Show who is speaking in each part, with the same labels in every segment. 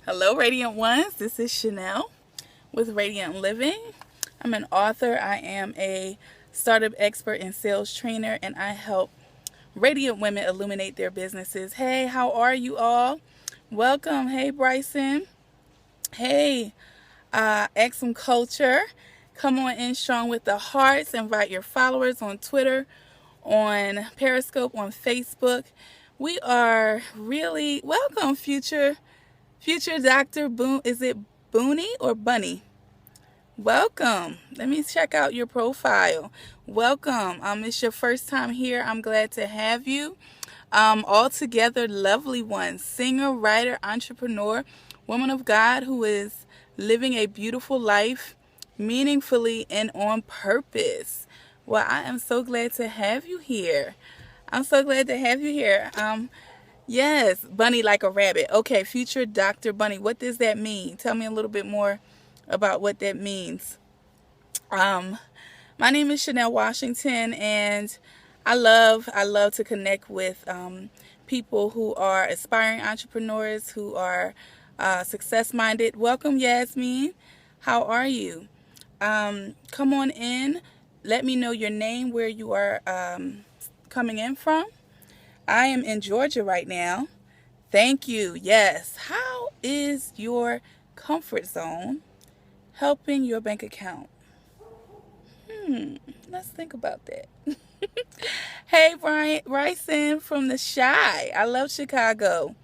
Speaker 1: Hello, Radiant Ones. This is Chanelle with Radiant Living. I'm an author. I am a startup expert and sales trainer, and I help radiant women illuminate their businesses. Hey, how are you all? Welcome. Hey, Bryson. Hey, Exum Culture. Come on in strong with the hearts. Invite your followers on Twitter, on Periscope, on Facebook. We are really welcome, Future Dr. Boone. Is it Booney or Bunny? Welcome. Let me check out your profile. Welcome. It's your first time here. I'm glad to have you. Altogether lovely one. Singer, writer, entrepreneur, woman of God who is living a beautiful life meaningfully and on purpose. Well, I am so glad to have you here. I'm so glad to have you here. Yes, bunny like a rabbit. Okay, future Dr. Bunny. What does that mean? Tell me a little bit more about what that means. Um, my name is Chanelle Washington, and I love to connect with people who are aspiring entrepreneurs, who are success minded. Welcome, Yasmin. How are you? Come on in. Let me know your name, where you are coming in from. I am in Georgia right now. Thank you. Yes. How is your comfort zone helping your bank account? Let's think about that. Hey, Brian Bryson from the Shy. I love Chicago.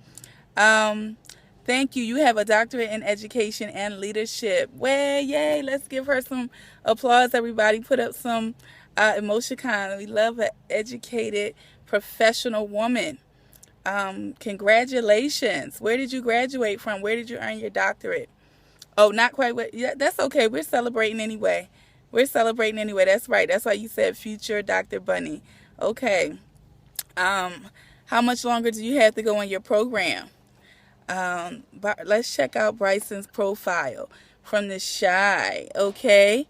Speaker 1: Um, Thank you. You have a doctorate in education and leadership. Way, yay. Let's give her some applause, everybody. Put up some emoticon. We love an educated, professional woman. Congratulations. Where did you graduate from? Where did you earn your doctorate? Oh, not quite. Yeah, that's okay. We're celebrating anyway. We're celebrating anyway. That's right. That's why you said future Dr. Bunny. Okay. Um, how much longer do you have to go in your program? But let's check out Bryson's profile from the Shy. Okay.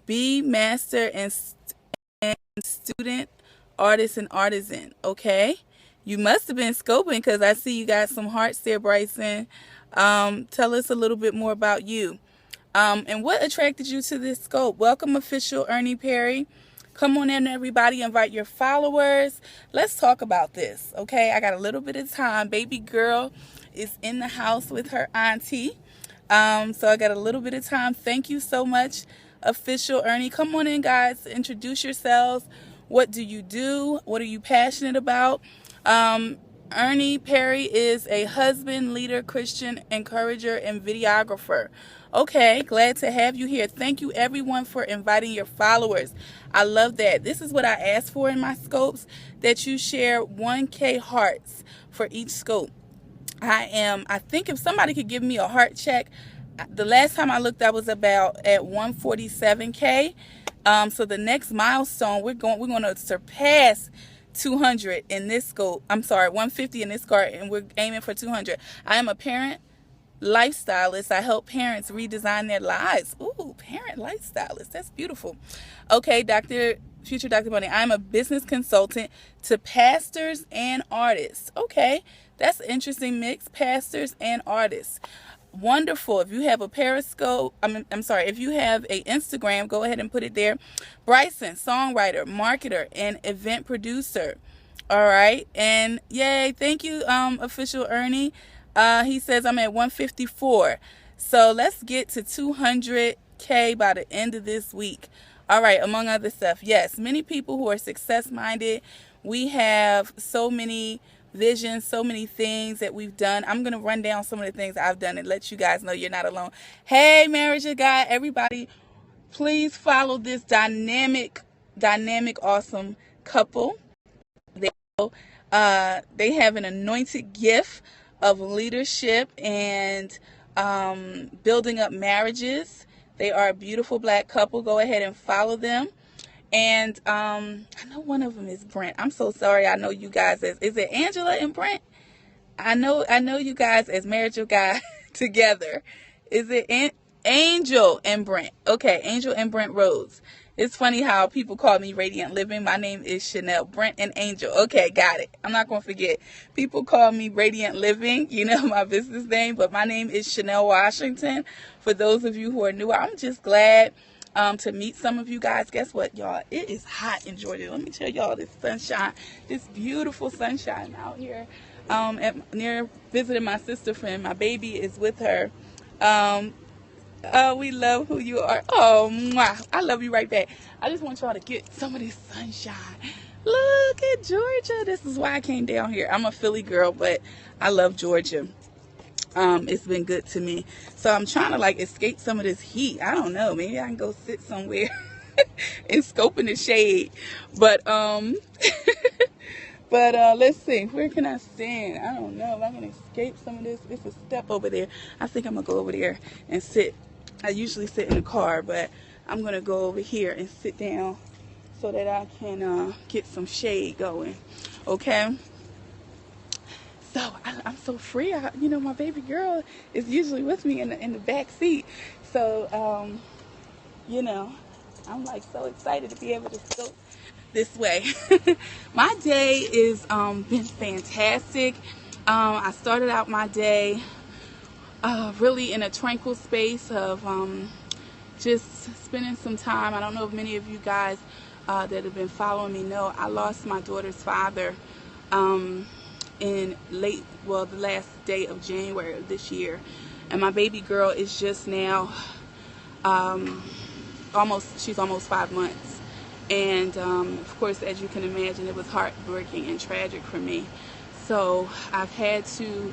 Speaker 1: Be master and student, artist and artisan. Okay. You must have been scoping because I see you got some hearts there, Bryson. Tell us a little bit more about you. And what attracted you to this scope? Welcome, official Ernie Perry. Come on in, everybody. Invite your followers. Let's talk about this, okay? I got a little bit of time. Baby girl is in the house with her auntie. So I got a little bit of time. Thank you so much, official Ernie. Come on in, guys. Introduce yourselves. What do you do? What are you passionate about? Ernie Perry is a husband, leader, Christian encourager, and videographer. Okay, glad to have you here. Thank you, everyone, for inviting your followers. I love that. This is what I ask for in my scopes, that you share 1K hearts for each scope. I think if somebody could give me a heart check, the last time I looked, I was about at 147K. So the next milestone, we're going to surpass 200 in this scope. I'm sorry, 150 in this card, and we're aiming for 200. I am a parent lifestylist. I help parents redesign their lives. Ooh, parent lifestylist. That's beautiful. Okay, Future Dr. Bunny. I'm a business consultant to pastors and artists. Okay, that's an interesting mix. Pastors and artists. Wonderful. If you have a Periscope, I'm sorry, if you have a Instagram, go ahead and put it there. Bryson, songwriter, marketer, and event producer. All right. And yay, thank you, official Ernie. He says I'm at 154. So let's get to 200K by the end of this week. All right, among other stuff. Yes, many people who are success minded. We have so many visions, so many things that we've done. I'm going to run down some of the things I've done and let you guys know you're not alone. Hey, Marriage of God, everybody, please follow this dynamic, awesome couple. They have an anointed gift of leadership and building up marriages. They are a beautiful black couple. Go ahead and follow them. And I know one of them is Brent. I'm so sorry. I know you guys is it Angela and Brent? I know you guys as Marriage of God together. Is it Angel and Brent? Okay, Angel and Brent Rhodes It's funny how people call me Radiant Living. My name is Chanelle, Brent, and Angel. Okay, got it. I'm not going to forget. People call me Radiant Living, you know, my business name, but my name is Chanelle Washington. For those of you who are new, I'm just glad to meet some of you guys. Guess what, y'all? It is hot in Georgia. Let me tell y'all this sunshine, this beautiful sunshine out here. Near visiting my sister friend. My baby is with her. Oh, we love who you are. Oh, mwah. I love you right back. I just want y'all to get some of this sunshine. Look at Georgia. This is why I came down here. I'm a Philly girl, but I love Georgia. It's been good to me. So I'm trying to like escape some of this heat. I don't know. Maybe I can go sit somewhere and scope in the shade. But let's see. Where can I stand? I don't know if I can escape some of this. It's a step over there. I think I'm going to go over there and sit. I usually sit in the car, but I'm going to go over here and sit down so that I can get some shade going. Okay? So, I'm so free. You know, my baby girl is usually with me in the back seat. So, you know, I'm like so excited to be able to go this way. My day is been fantastic. I started out my day really in a tranquil space of just spending some time. I don't know if many of you guys that have been following me know I lost my daughter's father in the last day of January of this year, and my baby girl is just now she's almost 5 months. And of course, as you can imagine, it was heartbreaking and tragic for me. So I've had to,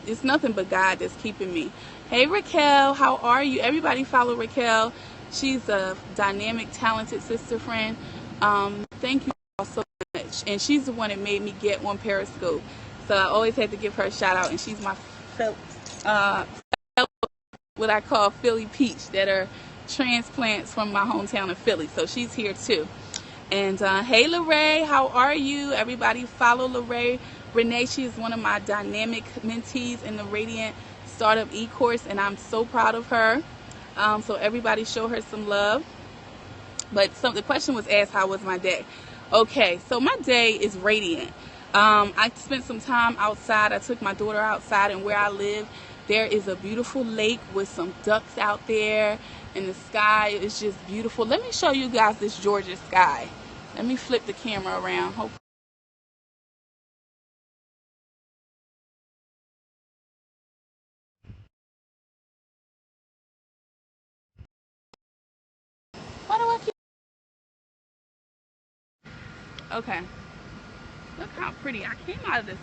Speaker 1: it's nothing but God that's keeping me. Hey Raquel, how are you? Everybody follow Raquel. She's a dynamic, talented sister friend. Thank you all so much. And she's the one that made me get on Periscope. So I always had to give her a shout out. And she's my fellow, what I call Philly Peach, that are transplants from my hometown of Philly. So she's here too. And hey Lorraine, how are you? Everybody follow Lorraine. Renee, she is one of my dynamic mentees in the Radiant Startup e-course, and I'm so proud of her. So everybody show her some love. But the question was asked, how was my day? Okay, so my day is radiant. I spent some time outside. I took my daughter outside, and where I live, there is a beautiful lake with some ducks out there, and the sky is just beautiful. Let me show you guys this Georgia sky. Let me flip the camera around. Why do I keep... Okay. Look how pretty. I came out of the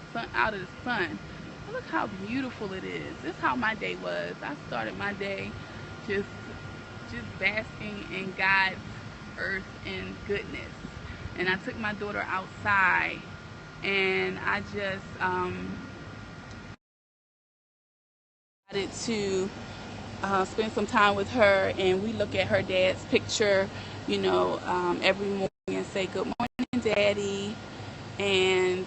Speaker 1: sun. Look how beautiful it is. This is how my day was. I started my day just basking in God's earth and goodness. And I took my daughter outside, and I just decided to spend some time with her, and we look at her dad's picture, you know, every morning and say, "Good morning, Daddy." And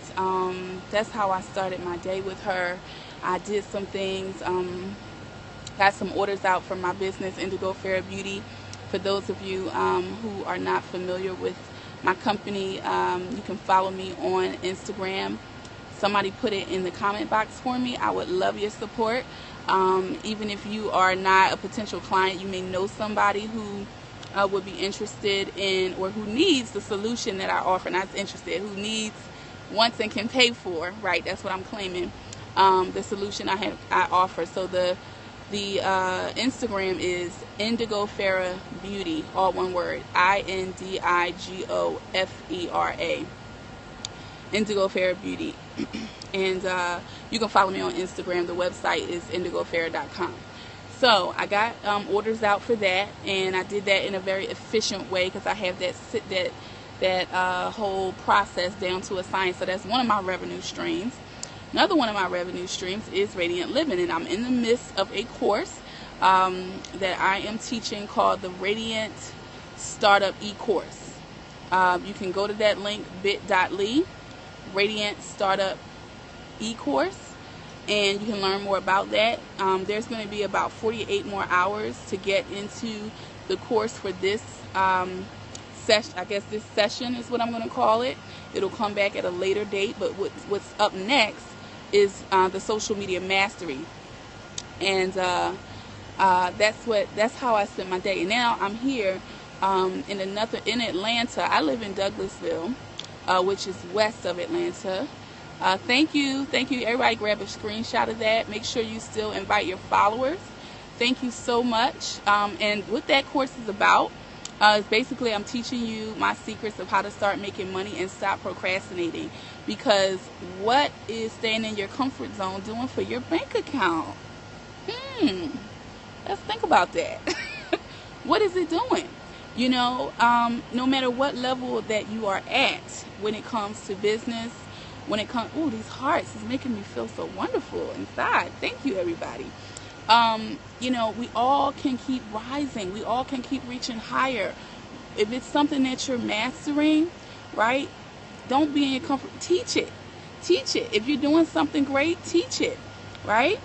Speaker 1: that's how I started my day with her. I did some things, got some orders out for my business, Indigo Fair Beauty. For those of you who are not familiar with my company, you can follow me on Instagram. Somebody put it in the comment box for me. I would love your support. Even if you are not a potential client, you may know somebody who would be interested in, or who needs the solution that I offer. Not interested, who needs, wants, and can pay for. Right, that's what I'm claiming. The solution I offer. So the Instagram is Indigo Farah Beauty, all one word, INDIGOFERA, Indigo Farah Beauty. And you can follow me on Instagram. The website is indigofera.com. So I got orders out for that, and I did that in a very efficient way because I have that whole process down to a science. So that's one of my revenue streams. Another one of my revenue streams is Radiant Living, and I'm in the midst of a course that I am teaching called the Radiant Startup e-course. You can go to that link, bit.ly, Radiant Startup e-course, and you can learn more about that. There's going to be about 48 more hours to get into the course for this session. I guess this session is what I'm going to call it. It'll come back at a later date. But what's up next is the social media mastery, and that's how I spend my day. And now I'm here in Atlanta. I live in Douglasville, which is west of Atlanta. Thank you. Everybody grab a screenshot of that. Make sure you still invite your followers. Thank you so much. And what that course is about is basically I'm teaching you my secrets of how to start making money and stop procrastinating. Because what is staying in your comfort zone doing for your bank account? Let's think about that. What is it doing? You know, no matter what level that you are at when it comes to business, when it comes, oh, these hearts is making me feel so wonderful inside. Thank you, everybody. You know, we all can keep rising. We all can keep reaching higher. If it's something that you're mastering, right? Don't be in your comfort. Teach it. Teach it. If you're doing something great, teach it, right?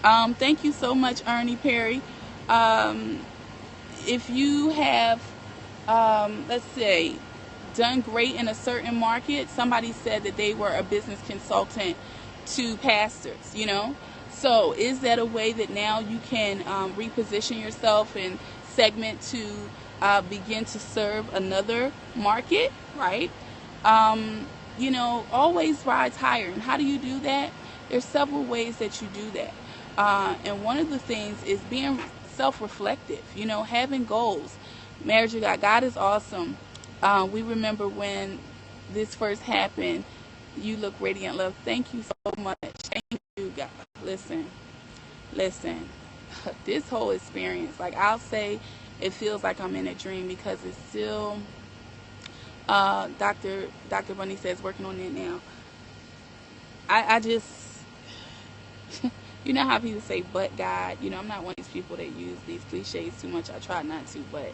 Speaker 1: Thank you so much, Ernie Perry. If you have, let's say, done great in a certain market, somebody said that they were a business consultant to pastors, you know. So is that a way that now you can reposition yourself and segment to begin to serve another market, right? You know, always rise higher. And how do you do that? There's several ways that you do that. And one of the things is being self-reflective, you know, having goals. Marriage of God is awesome. We remember when this first happened, you look radiant, love. Thank you so much. Thank you, God. Listen, this whole experience, like I'll say, it feels like I'm in a dream because it's still, Dr. Bunny says, working on it now. I just, you know how people say, but God, you know, I'm not one of these people that use these cliches too much. I try not to, but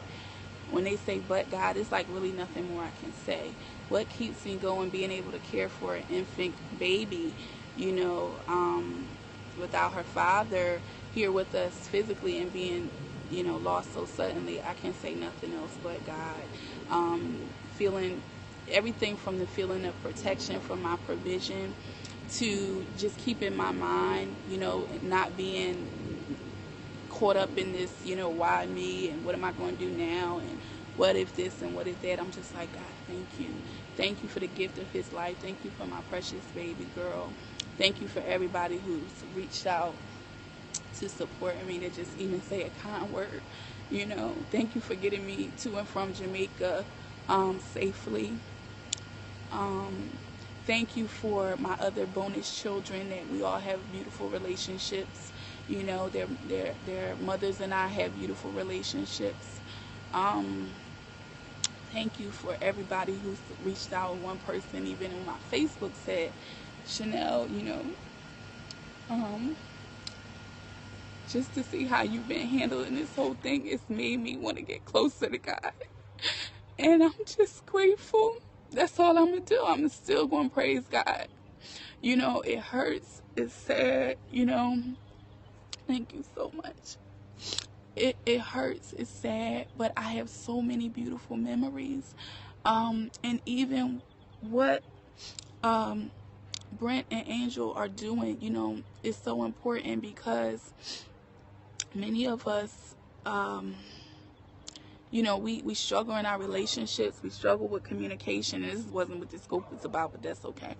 Speaker 1: when they say, but God, it's like really nothing more I can say. What keeps me going, being able to care for an infant baby, you know, without her father here with us physically and being, you know, lost so suddenly, I can say nothing else but God. Feeling everything from the feeling of protection from my provision to just keeping my mind, you know, not being caught up in this, you know, why me and what am I going to do now and what if this and what if that. I'm just like, God, thank you. Thank you for the gift of his life. Thank you for my precious baby girl. Thank you for everybody who's reached out to support me, to just even say a kind word, you know. Thank you for getting me to and from Jamaica safely. Thank you for my other bonus children, that we all have beautiful relationships. You know, their mothers and I have beautiful relationships. Thank you for everybody who's reached out. One person even on my Facebook said, Chanelle, you know, just to see how you've been handling this whole thing, it's made me want to get closer to God. And I'm just grateful. That's all I'm going to do. I'm still going to praise God. You know, it hurts. It's sad, you know. Thank you so much. It hurts. It's sad. But I have so many beautiful memories. And even what Brent and Angel are doing, you know, is so important because many of us, you know, we struggle in our relationships. We struggle with communication. And this wasn't what this scope is about, but that's okay.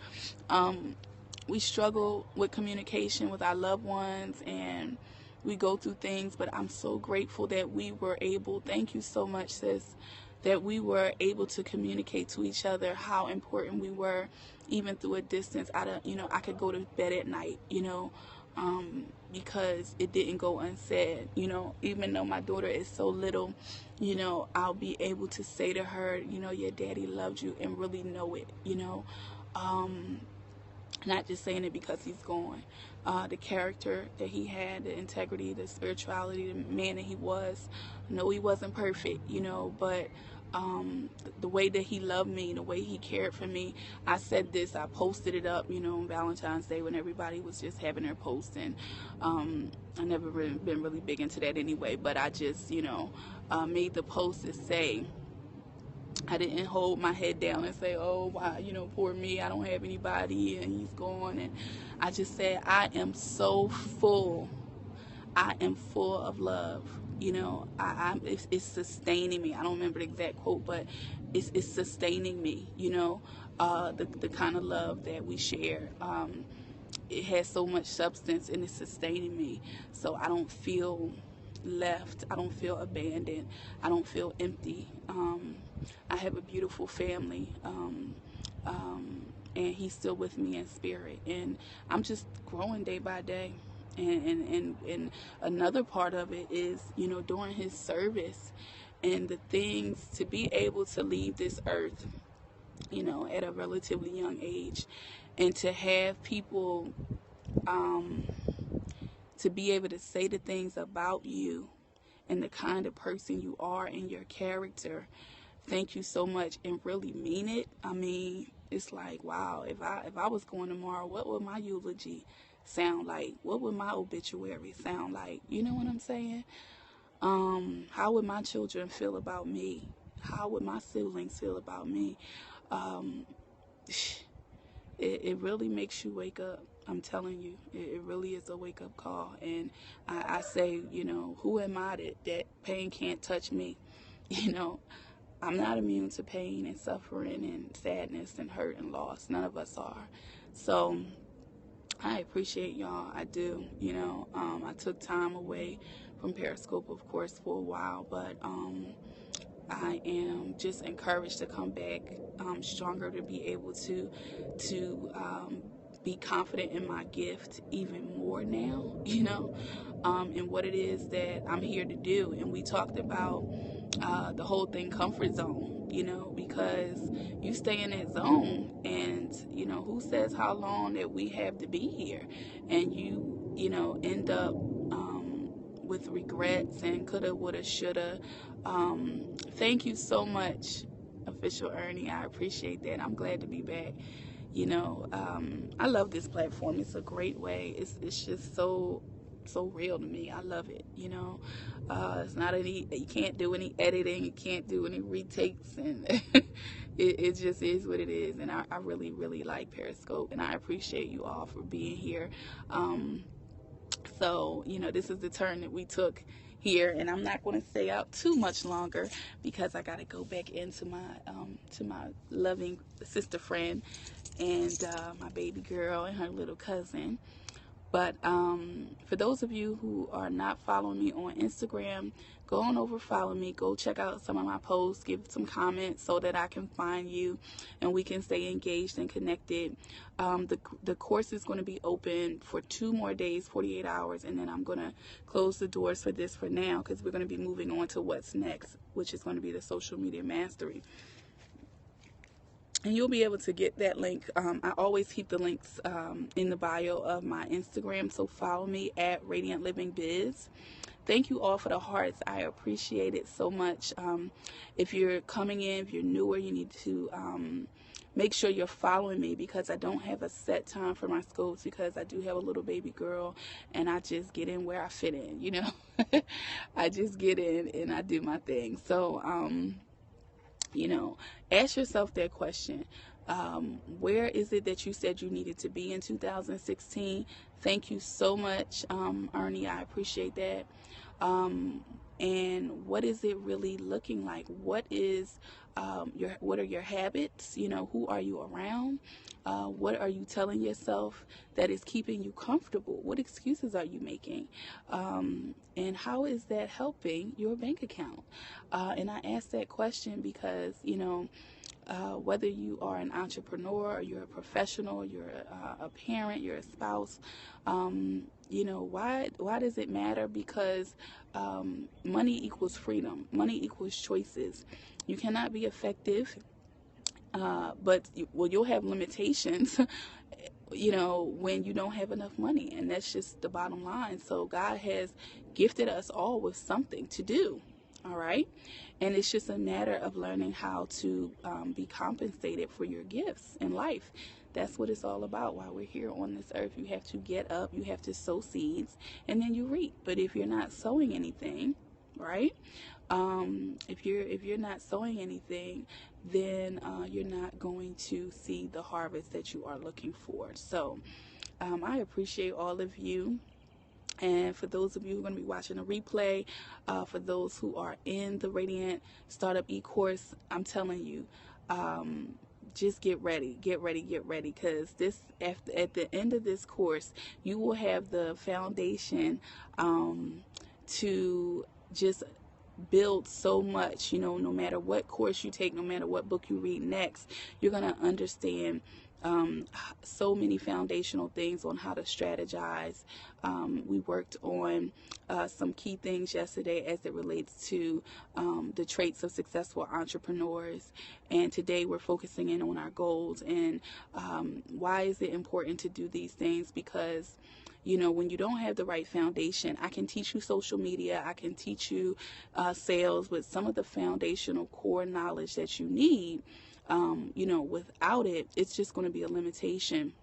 Speaker 1: We struggle with communication with our loved ones, and we go through things. But I'm so grateful that we were able, thank you so much, sis, that we were able to communicate to each other how important we were, even through a distance. You know, I could go to bed at night, you know, because it didn't go unsaid. You know, even though my daughter is so little, you know, I'll be able to say to her, you know, your daddy loved you, and really know it, you know. Not just saying it because he's gone. The character that he had, the integrity, the spirituality, the man that he was. No, he wasn't perfect, you know, but the way that he loved me, the way he cared for me. I said this, I posted it up, on Valentine's Day when everybody was just having their posts, and I never been really big into that anyway, but I just, made the post to say, I didn't hold my head down and say, oh, why, poor me, I don't have anybody and he's gone. And I just said, I am so full. I am full of love. It's sustaining me. I don't remember the exact quote, but it's sustaining me, the kind of love that we share. It has so much substance and it's sustaining me. So I don't feel left. I don't feel abandoned. I don't feel empty. I have a beautiful family. And he's still with me in spirit. And I'm just growing day by day. And another part of it is, during his service and the things to be able to leave this earth, at a relatively young age, and to have people, to be able to say the things about you and the kind of person you are and your character, thank you so much, and really mean it. I mean, it's like, wow, if I was going tomorrow, what would my eulogy sound like? What would my obituary sound like? You know what I'm saying? How would my children feel about me? How would my siblings feel about me? It really makes you wake up. I'm telling you, it really is a wake-up call. And I say, who am I that pain can't touch me? I'm not immune to pain and suffering and sadness and hurt and loss. None of us are. So I appreciate y'all. I do. I took time away from Periscope, of course, for a while, but I am just encouraged to come back stronger, to be able to be confident in my gift even more now, and what it is that I'm here to do. And we talked about the whole thing, comfort zone, because you stay in that zone, and who says how long that we have to be here, and you end up with regrets and coulda, woulda, shoulda. Thank you so much, Official Ernie. I appreciate that. I'm glad to be back. I love this platform. It's a great way. It's just so real to me. I love it. It's not you can't do any editing, you can't do any retakes, and it just is what it is. And I really, really like Periscope, and I appreciate you all for being here. So, this is the turn that we took here, and I'm not going to stay out too much longer because I got to go back into my loving sister friend and my baby girl and her little cousin. But for those of you who are not following me on Instagram, go on over, follow me, go check out some of my posts, give some comments so that I can find you and we can stay engaged and connected. The course is going to be open for 2 more days, 48 hours, and then I'm going to close the doors for this for now because we're going to be moving on to what's next, which is going to be the social media mastery. And you'll be able to get that link. I always keep the links in the bio of my Instagram, so follow me at Radiant Living Biz. Thank you all for the hearts. I appreciate it so much. If you're coming in, if you're newer, you need to make sure you're following me because I don't have a set time for my scopes because I do have a little baby girl and I just get in where I fit in, I just get in and I do my thing. So, ask yourself that question. Where is it that you said you needed to be in 2016? Thank you so much, Ernie. I appreciate that. And what is it really looking like? What are your habits? Who are you around? What are you telling yourself that is keeping you comfortable? What excuses are you making? And how is that helping your bank account? And I ask that question because, whether you are an entrepreneur or you're a professional, you're a parent, you're a spouse, why does it matter? Because money equals freedom. Money equals choices. You cannot be effective, but you'll have limitations, when you don't have enough money. And that's just the bottom line. So God has gifted us all with something to do. All right. And it's just a matter of learning how to be compensated for your gifts in life. That's what it's all about. While we're here on this earth, you have to get up, you have to sow seeds, and then you reap. But if you're not sowing anything, right? If you're not sowing anything, then you're not going to see the harvest that you are looking for. So I appreciate all of you. And for those of you who are going to be watching the replay, for those who are in the Radiant Startup e-course, I'm telling you, just get ready, because this at the end of this course, you will have the foundation to just build so much. No matter what course you take, no matter what book you read next, you're going to understand so many foundational things on how to strategize. We worked on some key things yesterday as it relates to the traits of successful entrepreneurs, and today we're focusing in on our goals. And why is it important to do these things? Because when you don't have the right foundation, I can teach you social media, I can teach you sales, but some of the foundational core knowledge that you need, without it, it's just going to be a limitation.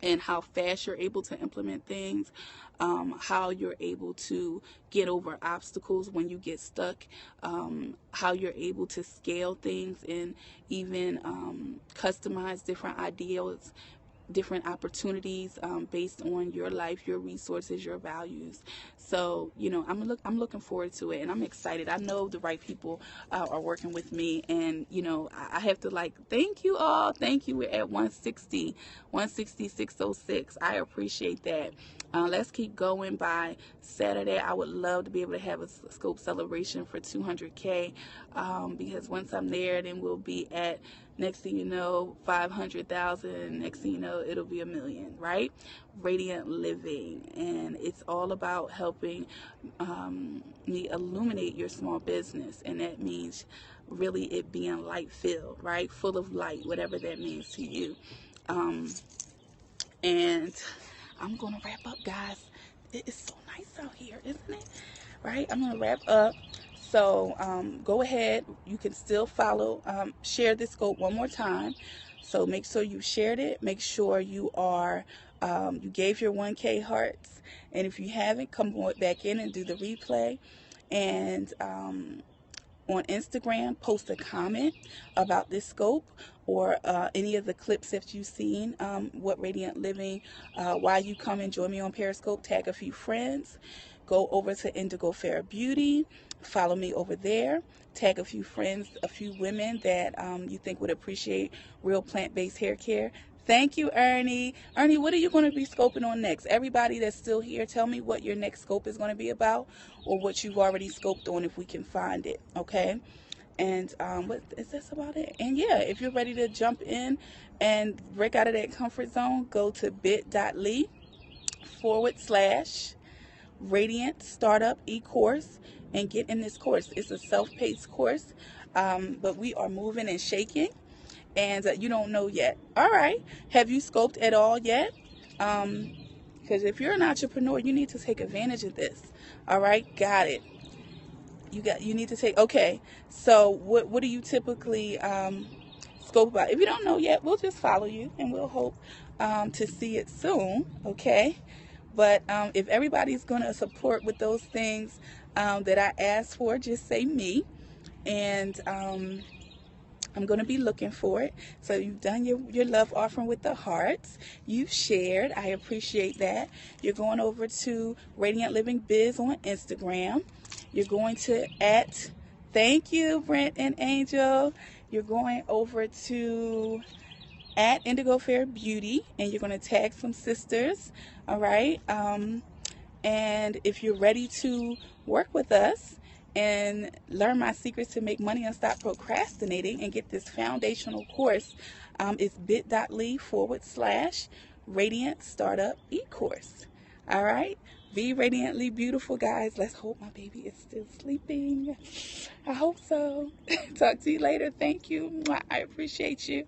Speaker 1: And how fast you're able to implement things, how you're able to get over obstacles when you get stuck, how you're able to scale things and even customize different ideals, different opportunities based on your life, your resources, your values. So I'm looking forward to it, and I'm excited. I know the right people are working with me, and I have to thank you all. Thank you. We're at 16606. I appreciate that. Let's keep going. By Saturday, I would love to be able to have a scope celebration for 200K, because once I'm there, then we'll be at, next thing you know, 500,000. Next thing you know, it'll be 1 million, right? Radiant living. And it's all about helping me illuminate your small business. And that means really it being light filled, right? Full of light, whatever that means to you. And I'm going to wrap up, guys. It is so nice out here, isn't it? Right? I'm going to wrap up. So go ahead. You can still follow, share this scope one more time. So make sure you shared it. Make sure you are, you gave your 1K hearts. And if you haven't, come back in and do the replay. And on Instagram, post a comment about this scope or any of the clips that you've seen, what Radiant Living, why you come and join me on Periscope, tag a few friends. Go over to Indigo Fair Beauty, follow me over there, tag a few friends, a few women that you think would appreciate real plant-based hair care. Thank you, Ernie. Ernie, what are you going to be scoping on next? Everybody that's still here, tell me what your next scope is going to be about, or what you've already scoped on if we can find it, okay? And what is this about it? And yeah, if you're ready to jump in and break out of that comfort zone, go to bit.ly/Radiant Startup e-course and get in this course. It's a self-paced course, but we are moving and shaking, and you don't know yet. All right, have you scoped at all yet? Because if you're an entrepreneur, you need to take advantage of this. All right, got it. You need to take, okay, so what do you typically scope about? If you don't know yet, we'll just follow you, and we'll hope to see it soon, okay? But if everybody's going to support with those things that I asked for, just say me, and I'm going to be looking for it. So you've done your love offering with the hearts. You've shared. I appreciate that. You're going over to Radiant Living Biz on Instagram. You're going to thank you, Brent and Angel. You're going over to at Indigo Fair Beauty, and you're going to tag some sisters. All right. And if you're ready to work with us and learn my secrets to make money and stop procrastinating and get this foundational course, it's bit.ly/Radiant Startup e-course. All right. Be radiantly beautiful, guys. Let's hope my baby is still sleeping. I hope so. Talk to you later. Thank you. I appreciate you.